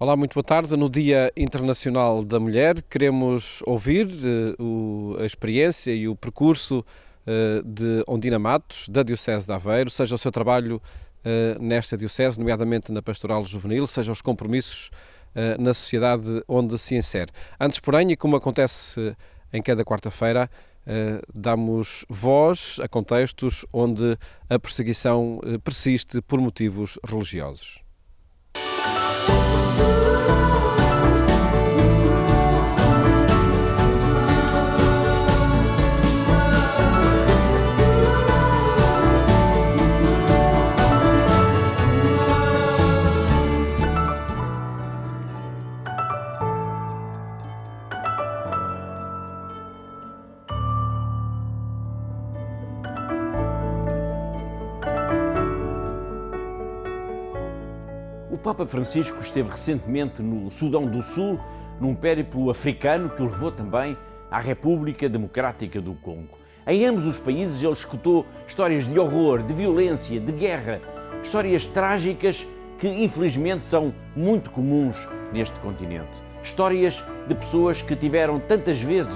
Olá, muito boa tarde. No Dia Internacional da Mulher, queremos ouvir a experiência e o percurso de Ondina Matos, da Diocese de Aveiro, seja o seu trabalho nesta Diocese, nomeadamente na Pastoral Juvenil, seja os compromissos na sociedade onde se insere. Antes, porém, e como acontece em cada quarta-feira, damos voz a contextos onde a perseguição persiste por motivos religiosos. O Papa Francisco esteve recentemente no Sudão do Sul, num périplo africano que o levou também à República Democrática do Congo. Em ambos os países ele escutou histórias de horror, de violência, de guerra, histórias trágicas que infelizmente são muito comuns neste continente. Histórias de pessoas que tiveram tantas vezes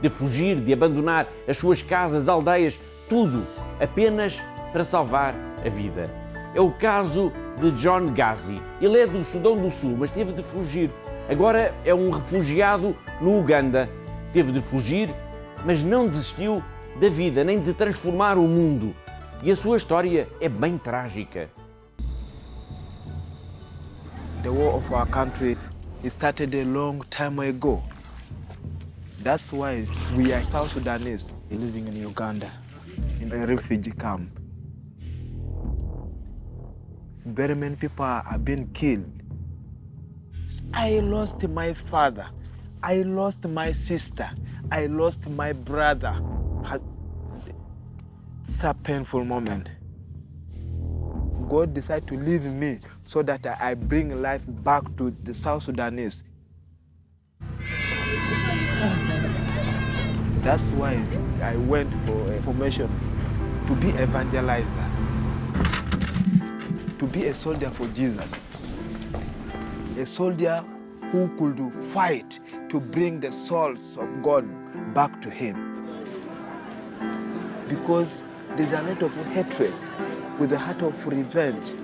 de fugir, de abandonar as suas casas, aldeias, tudo apenas para salvar a vida. É o caso de John Gazi. Ele é do Sudão do Sul, mas teve de fugir. Agora é um refugiado no Uganda. Teve de fugir, mas não desistiu da vida, nem de transformar o mundo. E a sua história é bem trágica. The war of our country started a long time ago. That's why we are South Sudanese living in Uganda, in a refugee camp. Very many people have been killed. I lost my father. I lost my sister. I lost my brother. It's a painful moment. God decided to leave me so that I bring life back to the South Sudanese. That's why I went for a formation to be evangelizer, to be a soldier for Jesus, a soldier who could fight to bring the souls of God back to Him. Because there's a lot of hatred with the heart of revenge.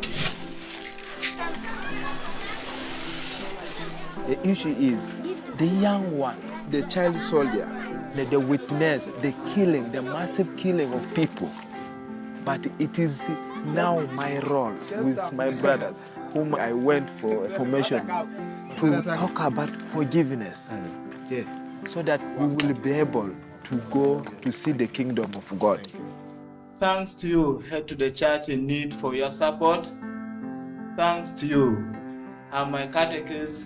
The issue is the young ones, the child soldier, they witness the killing, the massive killing of people. But it is now my role with my brothers, whom I went for a formation, to talk about forgiveness, so that we will be able to go to see the kingdom of God. Thanks to you, head to the church in need for your support. Thanks to you, I'm my catechist,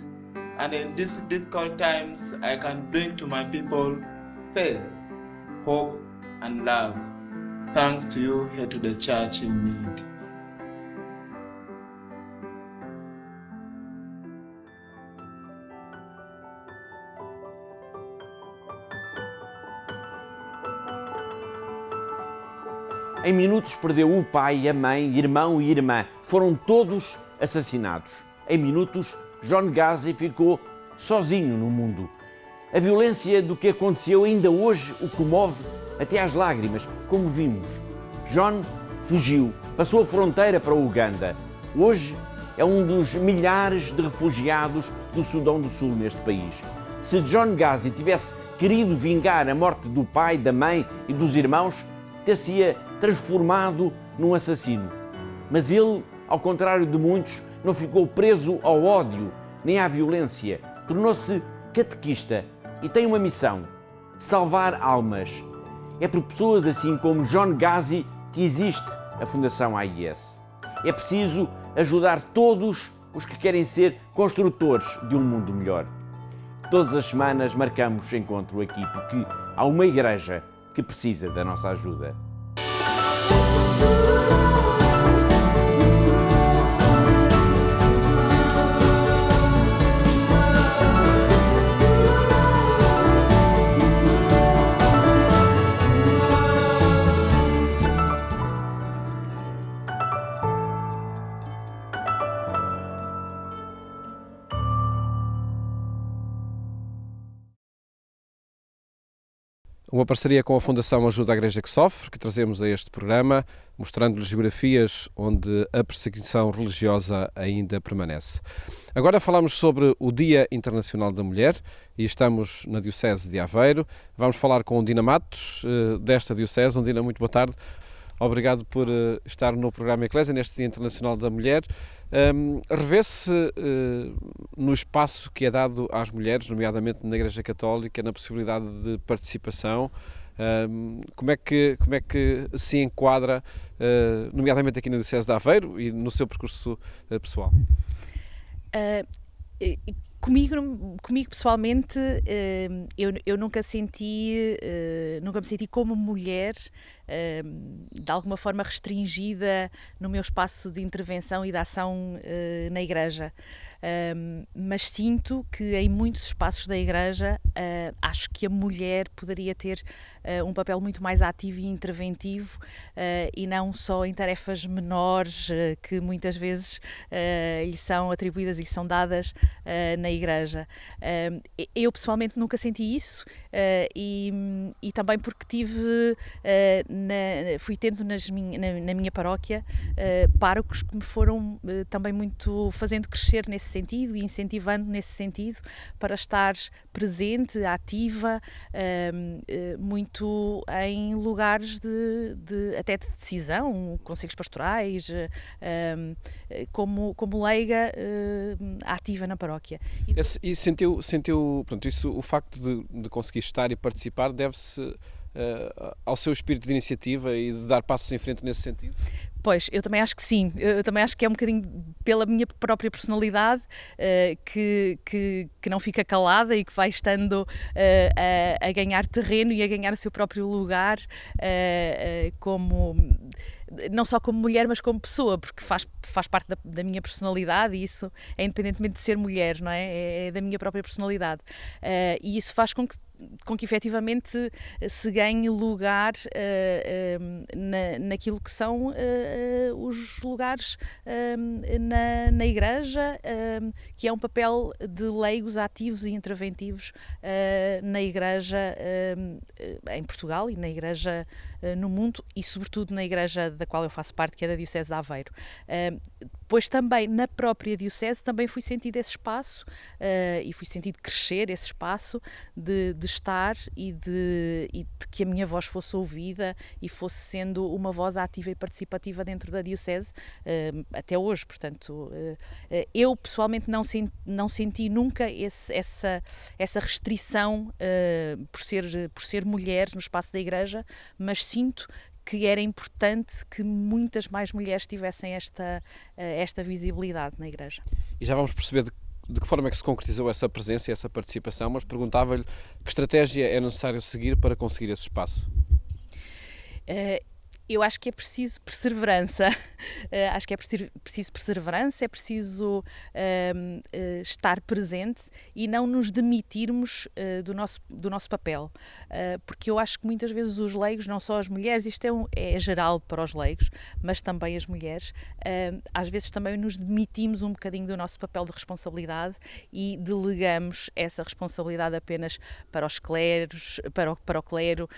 and in these difficult times, I can bring to my people faith, hope, and love. Thanks to you, head to the church in need. Em minutos perdeu o pai, a mãe, irmão e irmã. Foram todos assassinados. Em minutos, John Gazi ficou sozinho no mundo. A violência do que aconteceu ainda hoje o comove até às lágrimas, como vimos. John fugiu, passou a fronteira para o Uganda. Hoje é um dos milhares de refugiados do Sudão do Sul neste país. Se John Gazi tivesse querido vingar a morte do pai, da mãe e dos irmãos, ter-se-ia transformado num assassino. Mas ele, ao contrário de muitos, não ficou preso ao ódio nem à violência. Tornou-se catequista e tem uma missão: salvar almas. É por pessoas assim como John Gazi que existe a Fundação AIS. É preciso ajudar todos os que querem ser construtores de um mundo melhor. Todas as semanas marcamos encontro aqui porque há uma igreja que precisa da nossa ajuda. Uma parceria com a Fundação Ajuda à Igreja que Sofre, que trazemos a este programa, mostrando-lhes geografias onde a perseguição religiosa ainda permanece. Agora falamos sobre o Dia Internacional da Mulher e estamos na Diocese de Aveiro. Vamos falar com Ondina Matos, desta Diocese. Ondina, muito boa tarde. Obrigado por estar no programa Eclésia, neste Dia Internacional da Mulher. Revê-se no espaço que é dado às mulheres, nomeadamente na Igreja Católica, na possibilidade de participação. Como é que se enquadra, nomeadamente aqui na Diocese de Aveiro e no seu percurso pessoal? Comigo pessoalmente, eu nunca me senti como mulher de alguma forma restringida no meu espaço de intervenção e de ação na Igreja. Mas sinto que em muitos espaços da Igreja acho que a mulher poderia ter um papel muito mais ativo e interventivo e não só em tarefas menores que muitas vezes lhe são atribuídas e lhe são dadas na Igreja. Eu pessoalmente nunca senti isso e também porque fui tendo na minha paróquia párocos que me foram também muito fazendo crescer nesse sentido e incentivando nesse sentido para estar presente, ativa, muito em lugares até de decisão, conselhos pastorais, como leiga ativa na paróquia. E sentiu pronto, isso, o facto de conseguir estar e participar deve-se ao seu espírito de iniciativa e de dar passos em frente nesse sentido? Pois, eu também acho que sim. Eu também acho que é um bocadinho pela minha própria personalidade que não fica calada e que vai estando a ganhar terreno e a ganhar o seu próprio lugar não só como mulher, mas como pessoa, porque faz parte da minha personalidade e isso é independentemente de ser mulher, não é? É da minha própria personalidade. E isso faz com que efetivamente se ganhe lugar naquilo que são os lugares na Igreja, que é um papel de leigos ativos e interventivos na Igreja em Portugal e na Igreja no mundo e sobretudo na Igreja da qual eu faço parte, que é da Diocese de Aveiro. Pois também na própria Diocese também fui sentido esse espaço e fui sentido crescer esse espaço de estar e de que a minha voz fosse ouvida e fosse sendo uma voz ativa e participativa dentro da Diocese até hoje. Portanto, eu pessoalmente não senti nunca essa restrição por ser mulher no espaço da Igreja, mas sinto que era importante que muitas mais mulheres tivessem esta visibilidade na Igreja. E já vamos perceber de que forma é que se concretizou essa presença e essa participação, mas perguntava-lhe que estratégia é necessário seguir para conseguir esse espaço? Eu acho que é preciso perseverança, acho que é preciso perseverança, é preciso estar presente e não nos demitirmos do nosso papel, porque eu acho que muitas vezes os leigos, não só as mulheres, isto é geral para os leigos, mas também as mulheres, às vezes também nos demitimos um bocadinho do nosso papel de responsabilidade e delegamos essa responsabilidade apenas para os cleros, para o clero,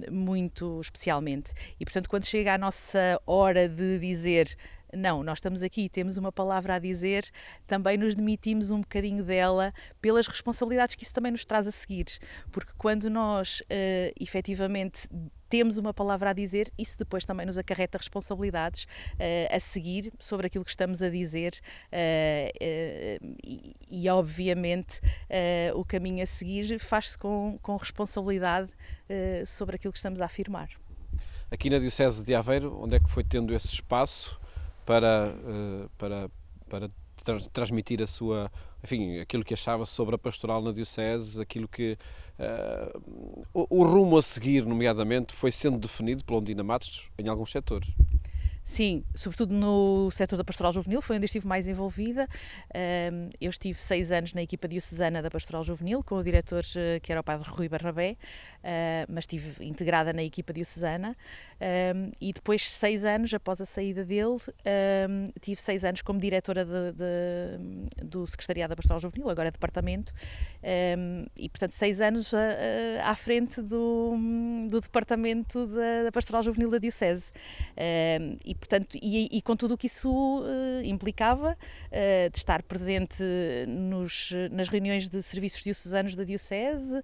muito especialmente. E, portanto, quando chega a nossa hora de dizer não, nós estamos aqui e temos uma palavra a dizer, também nos demitimos um bocadinho dela pelas responsabilidades que isso também nos traz a seguir. Porque quando nós, efetivamente, temos uma palavra a dizer, isso depois também nos acarreta responsabilidades a seguir sobre aquilo que estamos a dizer e obviamente o caminho a seguir faz-se com responsabilidade sobre aquilo que estamos a afirmar. Aqui na Diocese de Aveiro, onde é que foi tendo esse espaço para transmitir a sua, enfim, aquilo que achava sobre a pastoral na Diocese, aquilo que o rumo a seguir, nomeadamente, foi sendo definido pela Ondina Matos em alguns setores? Sim, sobretudo no setor da pastoral juvenil, foi onde eu estive mais envolvida. Eu estive 6 anos na equipa diocesana da pastoral juvenil, com o diretor que era o padre Rui Barrabé, mas estive integrada na equipa diocesana. E depois 6 anos, após a saída dele, tive 6 anos como diretora do Secretariado da Pastoral Juvenil, agora é departamento, e portanto 6 anos à frente do departamento da Pastoral Juvenil da Diocese. E portanto, e com tudo o que isso implicava, de estar presente nas reuniões de serviços diocesanos da Diocese,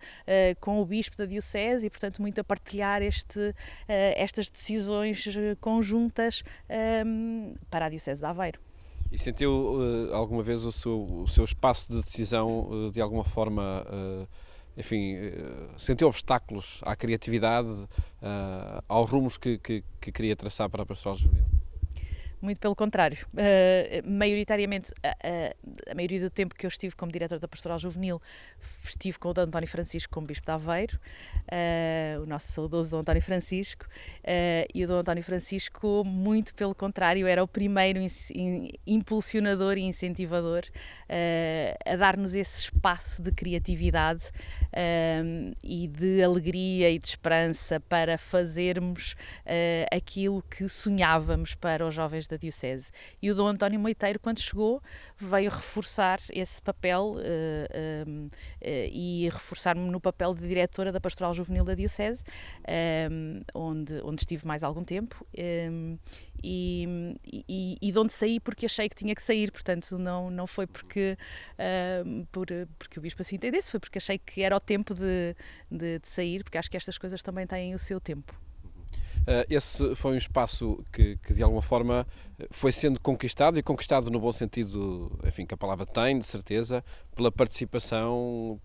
com o Bispo da Diocese, e portanto muito a partilhar estas decisões conjuntas para a Diocese de Aveiro. E sentiu alguma vez o seu espaço de decisão de alguma forma, enfim, sentiu obstáculos à criatividade, aos rumos que queria traçar para a pastoral juvenil? Muito pelo contrário. Maioritariamente, a maioria do tempo que eu estive como diretora da Pastoral Juvenil, estive com o D. António Francisco como Bispo de Aveiro, o nosso saudoso D. António Francisco, e o D. António Francisco, muito pelo contrário, era o primeiro impulsionador e incentivador a dar-nos esse espaço de criatividade e de alegria e de esperança para fazermos aquilo que sonhávamos para os jovens da Diocese. E o Dom António Moiteiro, quando chegou, veio reforçar esse papel e reforçar-me no papel de diretora da Pastoral Juvenil da Diocese, onde estive mais algum tempo, e de onde saí porque achei que tinha que sair, portanto não foi porque o Bispo assim entendesse, foi porque achei que era o tempo de sair, porque acho que estas coisas também têm o seu tempo. Esse foi um espaço que de alguma forma foi sendo conquistado, e conquistado no bom sentido, enfim, que a palavra tem, de certeza, pela participação,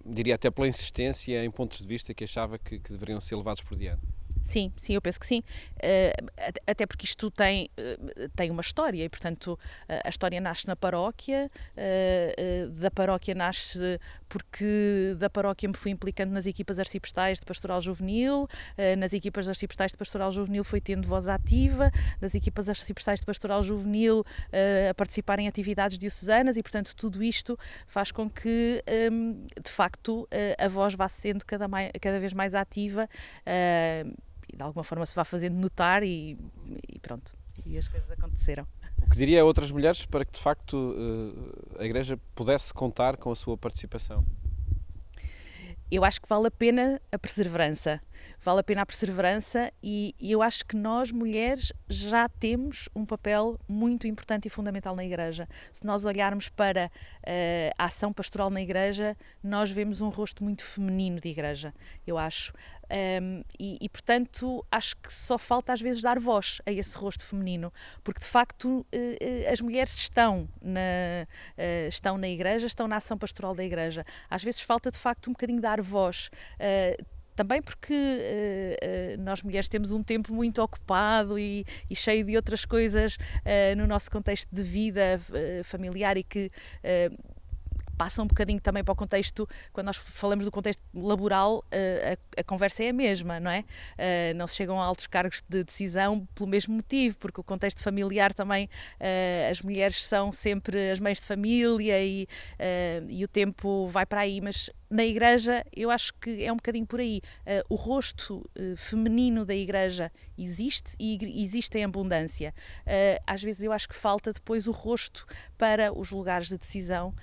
diria até pela insistência em pontos de vista que achava que deveriam ser levados por diante. Sim, eu penso que sim, até porque isto tem uma história e, portanto, a história nasce na paróquia, da paróquia nasce porque da paróquia me fui implicando nas equipas arciprestais de pastoral juvenil, nas equipas arciprestais de pastoral juvenil fui tendo voz ativa, das equipas arciprestais de pastoral juvenil a participar em atividades diocesanas e, portanto, tudo isto faz com que, de facto, a voz vá sendo cada vez mais ativa, e de alguma forma se vá fazendo notar e pronto, e as coisas aconteceram. O que diria a outras mulheres para que de facto a Igreja pudesse contar com a sua participação? Eu acho que vale a pena a perseverança. Vale a pena a perseverança e eu acho que nós, mulheres, já temos um papel muito importante e fundamental na Igreja. Se nós olharmos para a ação pastoral na Igreja, nós vemos um rosto muito feminino de Igreja, eu acho. Portanto, acho que só falta às vezes dar voz a esse rosto feminino, porque de facto as mulheres estão na Igreja, estão na ação pastoral da Igreja. Às vezes falta de facto um bocadinho dar voz, também porque nós mulheres temos um tempo muito ocupado e cheio de outras coisas no nosso contexto de vida familiar e que passa um bocadinho também para o contexto, quando nós falamos do contexto laboral, a conversa é a mesma, não é? Não se chegam a altos cargos de decisão pelo mesmo motivo, porque o contexto familiar também, as mulheres são sempre as mães de família e o tempo vai para aí, mas na Igreja eu acho que é um bocadinho por aí. O rosto feminino da Igreja existe e existe em abundância. Às vezes eu acho que falta depois o rosto para os lugares de decisão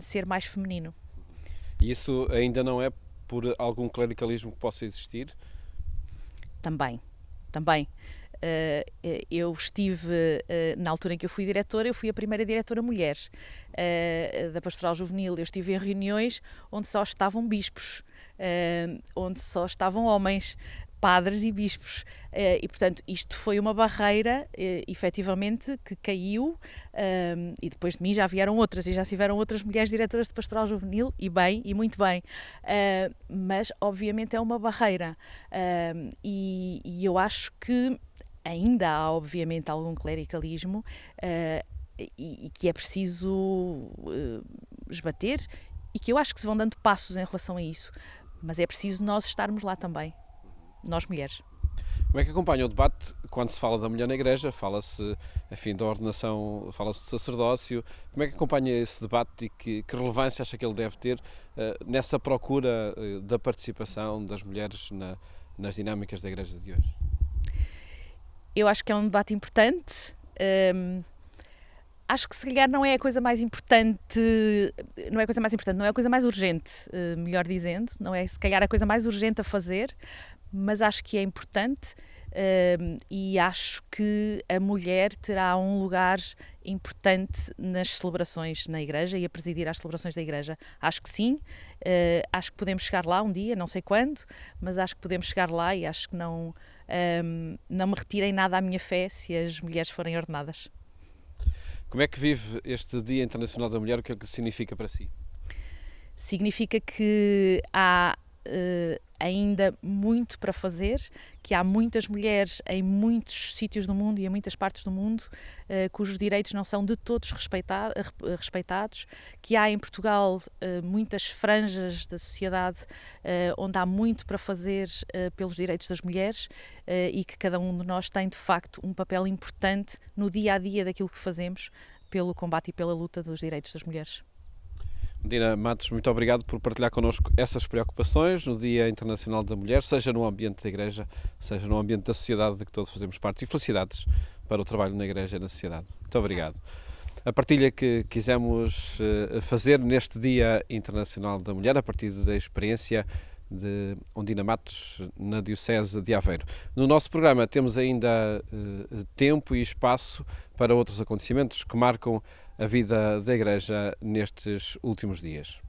ser mais feminino. E isso ainda não é por algum clericalismo que possa existir? Também. Eu estive, na altura em que eu fui diretora, eu fui a primeira diretora mulher da Pastoral Juvenil. Eu estive em reuniões onde só estavam bispos, onde só estavam homens, padres e bispos, e portanto isto foi uma barreira efetivamente que caiu, e depois de mim já vieram outras e já tiveram outras mulheres diretoras de Pastoral Juvenil e bem, e muito bem, mas obviamente é uma barreira, e eu acho que ainda há obviamente algum clericalismo e que é preciso esbater e que eu acho que se vão dando passos em relação a isso, mas é preciso nós estarmos lá também. Nós mulheres. Como é que acompanha o debate quando se fala da mulher na Igreja? Fala-se, enfim, da ordenação, fala-se de sacerdócio. Como é que acompanha esse debate e que relevância acha que ele deve ter nessa procura da participação das mulheres nas dinâmicas da Igreja de hoje? Eu acho que é um debate importante. Acho que se calhar não é a coisa mais importante, não é a coisa mais urgente, melhor dizendo, não é se calhar a coisa mais urgente a fazer, mas acho que é importante e acho que a mulher terá um lugar importante nas celebrações na Igreja e a presidir às celebrações da Igreja. Acho que sim, acho que podemos chegar lá um dia, não sei quando, mas acho que podemos chegar lá e acho que não me retirem nada à minha fé se as mulheres forem ordenadas. Como é que vive este Dia Internacional da Mulher? O que é que significa para si? Significa que há ainda muito para fazer, que há muitas mulheres em muitos sítios do mundo e em muitas partes do mundo cujos direitos não são de todos respeitados, que há em Portugal muitas franjas da sociedade onde há muito para fazer pelos direitos das mulheres e que cada um de nós tem de facto um papel importante no dia a dia daquilo que fazemos pelo combate e pela luta dos direitos das mulheres. Ondina Matos, muito obrigado por partilhar connosco essas preocupações no Dia Internacional da Mulher, seja no ambiente da Igreja, seja no ambiente da sociedade de que todos fazemos parte. E felicidades para o trabalho na Igreja e na sociedade. Muito obrigado. A partilha que quisemos fazer neste Dia Internacional da Mulher, a partir da experiência de Ondina Matos na Diocese de Aveiro. No nosso programa temos ainda tempo e espaço para outros acontecimentos que marcam a vida da Igreja nestes últimos dias.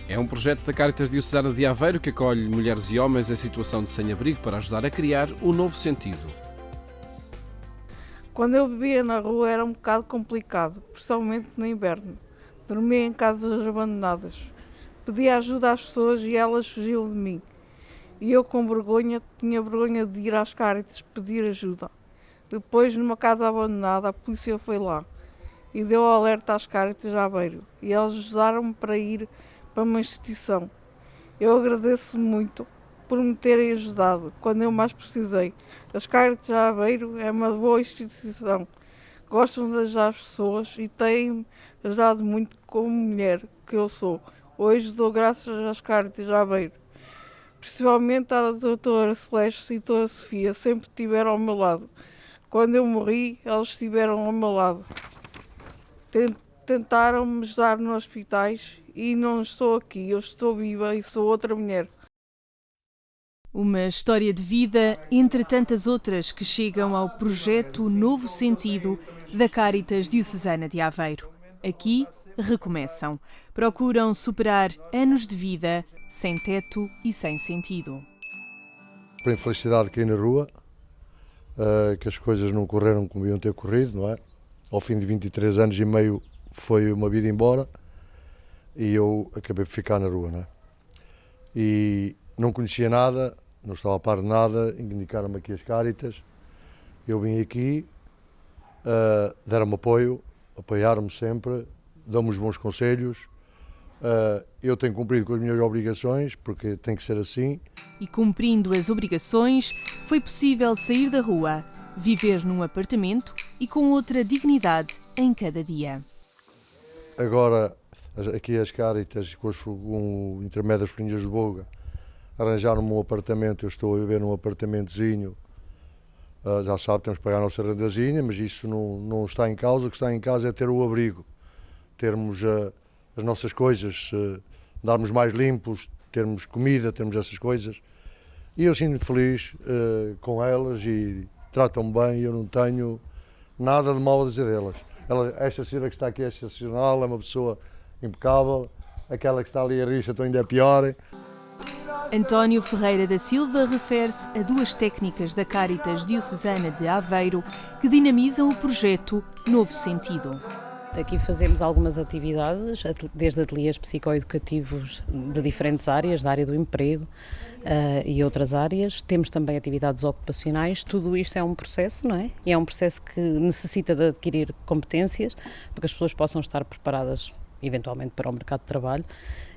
É um projeto da Cáritas Diocesana de Aveiro que acolhe mulheres e homens em situação de sem-abrigo para ajudar a criar um novo sentido. Quando eu vivia na rua era um bocado complicado, principalmente no inverno. Dormia em casas abandonadas. Pedia ajuda às pessoas e elas fugiam de mim. E eu tinha vergonha de ir às Cáritas pedir ajuda. Depois, numa casa abandonada, a polícia foi lá e deu alerta às Cáritas de Aveiro. E eles ajudaram-me para ir para uma instituição. Eu agradeço muito por me terem ajudado quando eu mais precisei. As Cáritas de Aveiro é uma boa instituição. Gostam de ajudar as pessoas e têm-me ajudado muito como mulher que eu sou. Hoje dou graças às Cáritas de Aveiro. Principalmente à doutora Celeste e à doutora Sofia, sempre estiveram ao meu lado. Quando eu morri, elas estiveram ao meu lado. Tentaram-me ajudar nos hospitais e não estou aqui. Eu estou viva e sou outra mulher. Uma história de vida entre tantas outras que chegam ao projeto Novo Sentido da Cáritas Diocesana de Aveiro. Aqui recomeçam. Procuram superar anos de vida sem teto e sem sentido. Por infelicidade caí na rua, que as coisas não correram como iam ter corrido, não é? Ao fim de 23 anos e meio foi uma vida embora e eu acabei por ficar na rua, não é? E não conhecia nada, não estava a par de nada, indicaram-me aqui as Cáritas, eu vim aqui, deram-me apoio, apoiaram-me sempre, dão-me os bons conselhos. Eu tenho cumprido com as minhas obrigações, porque tem que ser assim. E cumprindo as obrigações, foi possível sair da rua, viver num apartamento e com outra dignidade em cada dia. Agora, aqui as Cáritas, com o intermédio das Folhinhas de Boga, arranjaram-me um apartamento. Eu estou a viver num apartamentozinho. Já sabe, temos que pagar a nossa rendazinha, mas isso não está em causa. O que está em causa é ter o abrigo, termos as nossas coisas, darmos mais limpos, termos comida, termos essas coisas. E eu sinto-me feliz com elas e tratam-me bem. Eu não tenho nada de mal a dizer delas. Esta senhora que está aqui é excepcional, é uma pessoa impecável. Aquela que está ali a Rissa então ainda é pior. António Ferreira da Silva refere-se a duas técnicas da Cáritas Diocesana de Aveiro que dinamizam o projeto Novo Sentido. Aqui fazemos algumas atividades, desde ateliês psicoeducativos de diferentes áreas, da área do emprego e outras áreas. Temos também atividades ocupacionais. Tudo isto é um processo, não é? E é um processo que necessita de adquirir competências para que as pessoas possam estar preparadas, eventualmente, para o mercado de trabalho.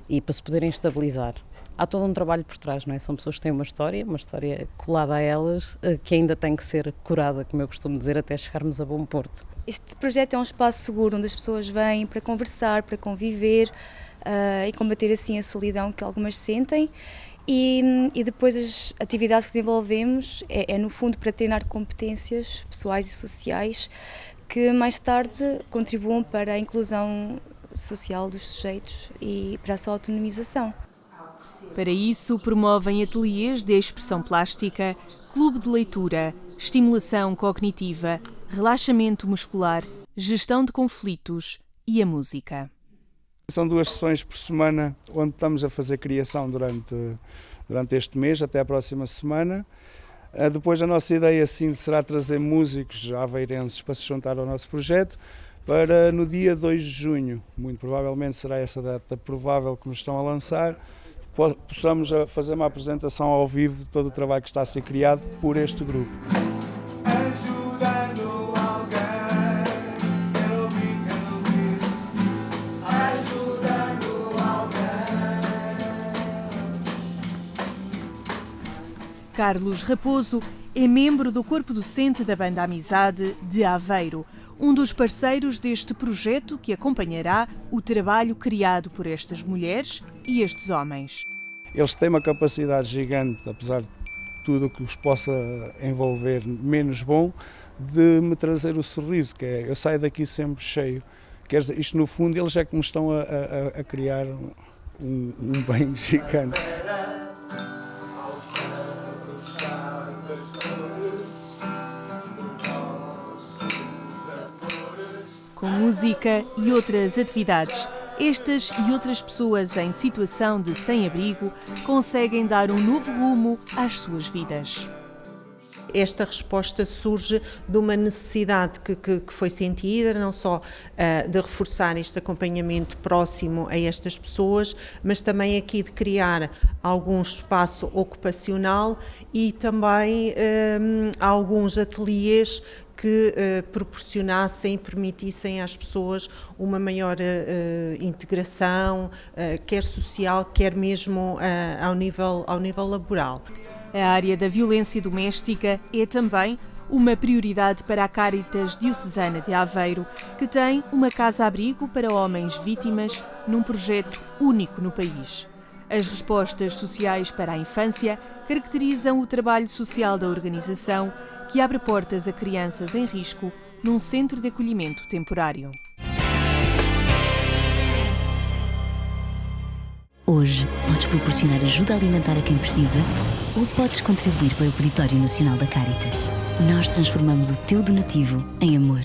e para se poderem estabilizar. Há todo um trabalho por trás, não é? São pessoas que têm uma história colada a elas, que ainda tem que ser curada, como eu costumo dizer, até chegarmos a bom porto. Este projeto é um espaço seguro onde as pessoas vêm para conversar, para conviver e combater assim a solidão que algumas sentem. E depois as atividades que desenvolvemos é no fundo para treinar competências pessoais e sociais que mais tarde contribuam para a inclusão social dos sujeitos e para a sua autonomização. Para isso, promovem ateliês de expressão plástica, clube de leitura, estimulação cognitiva, relaxamento muscular, gestão de conflitos e a música. São 2 sessões por semana onde estamos a fazer criação durante este mês, até a próxima semana. Depois a nossa ideia sim será trazer músicos aveirenses para se juntar ao nosso projeto para no dia 2 de junho, muito provavelmente será essa data provável que nos estão a lançar, possamos fazer uma apresentação ao vivo de todo o trabalho que está a ser criado por este grupo. Carlos Raposo é membro do corpo docente da Banda Amizade de Aveiro, um dos parceiros deste projeto que acompanhará o trabalho criado por estas mulheres e estes homens. Eles têm uma capacidade gigante, apesar de tudo o que os possa envolver menos bom, de me trazer o sorriso, que é, eu saio daqui sempre cheio. Quer dizer, isto no fundo eles é que me estão a criar um bem gigante. Com música e outras atividades, estas e outras pessoas em situação de sem-abrigo conseguem dar um novo rumo às suas vidas. Esta resposta surge de uma necessidade que foi sentida, não só de reforçar este acompanhamento próximo a estas pessoas, mas também aqui de criar algum espaço ocupacional e também alguns ateliês que proporcionassem e permitissem às pessoas uma maior integração, quer social, quer mesmo ao nível laboral. A área da violência doméstica é também uma prioridade para a Cáritas Diocesana de Aveiro, que tem uma casa-abrigo para homens vítimas num projeto único no país. As respostas sociais para a infância caracterizam o trabalho social da organização, que abre portas a crianças em risco num centro de acolhimento temporário. Hoje podes proporcionar ajuda alimentar a quem precisa ou podes contribuir para o Peditório Nacional da Cáritas. Nós transformamos o teu donativo em amor.